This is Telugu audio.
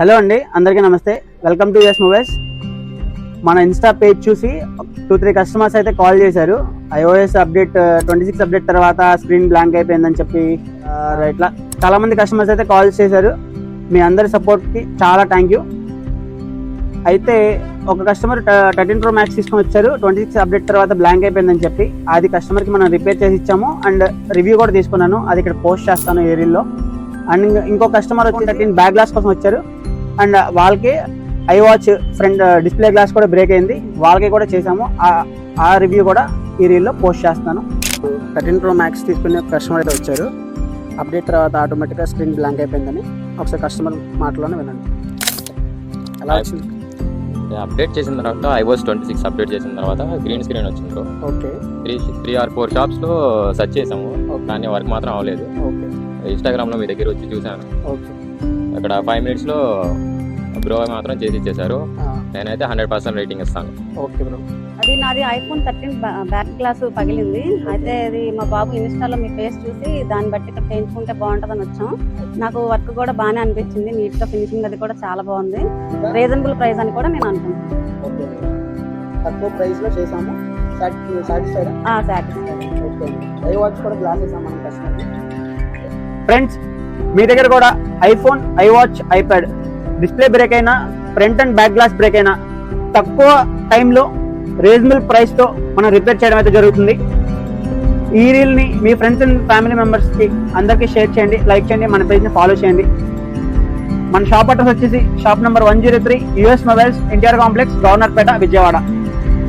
హలో అండి, అందరికీ నమస్తే. Welcome to US mobiles. మన ఇన్స్టా పేజ్ చూసి 2-3 కస్టమర్స్ అయితే కాల్ చేశారు. iOS అప్డేట్ 26 అప్డేట్ తర్వాత స్క్రీన్ బ్లాంక్ అయిపోయిందని చెప్పి ఇట్లా చాలా మంది కస్టమర్స్ అయితే కాల్ చేశారు. మీ అందరి సపోర్ట్కి చాలా థ్యాంక్ యూ. అయితే ఒక కస్టమర్ 13 Pro Max తీసుకొని వచ్చారు. 26 అప్డేట్ తర్వాత బ్లాంక్ అయిపోయిందని చెప్పి అది కస్టమర్కి మనం రిపేర్ చేసి ఇచ్చాము. అండ్ రివ్యూ కూడా తీసుకున్నాను, అది ఇక్కడ పోస్ట్ చేస్తాను ఈ రీల్లో. అండ్ ఇంకో కస్టమర్ వచ్చి 13 బ్యాక్ గ్లాస్ కోసం వచ్చారు. అండ్ వాళ్ళకి iWatch ఫ్రంట్ డిస్ప్లే గ్లాస్ కూడా బ్రేక్ అయింది, వాళ్ళకి కూడా చేసాము. ఆ రివ్యూ కూడా ఈ రీల్లో పోస్ట్ చేస్తాను. 13 Pro Max తీసుకునే కస్టమర్ అయితే వచ్చారు. అప్డేట్ తర్వాత ఆటోమేటిక్గా స్క్రీన్ బ్లాంక్ అయిపోయిందని ఒకసారి కస్టమర్ మాటలోనే వినండి. ఎలా వచ్చింది? అప్డేట్ చేసిన తర్వాత iOS 26 అప్డేట్ చేసిన తర్వాత గ్రీన్ స్క్రీన్ వచ్చింది బ్రో. ఓకే, 3 or 4 షాప్స్లో సెర్చ్ చేసాము, కానీ వర్క్ మాత్రం అవ్వలేదు. ఓకే, ఇన్స్టాగ్రామ్లో మీ దగ్గర వచ్చి చూసాను. ఓకే, అక్కడ 5 minutesలో బ్రో మాత్రం చేసి ఇచ్చేసారు. నేనైతే 100% రేటింగ్ ఇస్తాను. Okay bro. అది నాది iPhone 13 బ్యాక్ గ్లాస్ పగిలింది. అయితే అది మా బాబు ఇన్స్టాలో మీ ఫేస్ చూసి దాన్ని బట్టి ఇక్కడ చేయించుకుంటే బాగుంటుందని వచ్చాం. నాకు వర్క్ కూడా బాగానే అనిపించింది, నీట్ గా ఫినిషింగ్ అది కూడా చాలా బాగుంది. రీజనబుల్ ప్రైస్ అని కూడా నేను అనుకుంటున్నాను. ఓకే, తక్కువ ప్రైస్ లో చేసాము. సాటిస్ఫైడ్? ఓకే. iWatch కూడా గ్లాస్ చేసాము మన కస్టమర్కి. ఫ్రెండ్స్, మీ దగ్గర కూడా iPhone, iWatch, iPad display break అయినా, front and back glass break అయినా తక్కువ టైంలో రీజనబుల్ ప్రైస్తో మనం రిపేర్ చేయడం అయితే జరుగుతుంది. ఈ రీల్ని మీ ఫ్రెండ్స్ అండ్ ఫ్యామిలీ మెంబర్స్కి అందరికీ షేర్ చేయండి, లైక్ చేయండి, మన పేజ్ని ఫాలో చేయండి. మన షాప్ అడ్రస్ వచ్చేసి shop number 103 US mobiles, NTR complex, Governorpet, Vijayawada.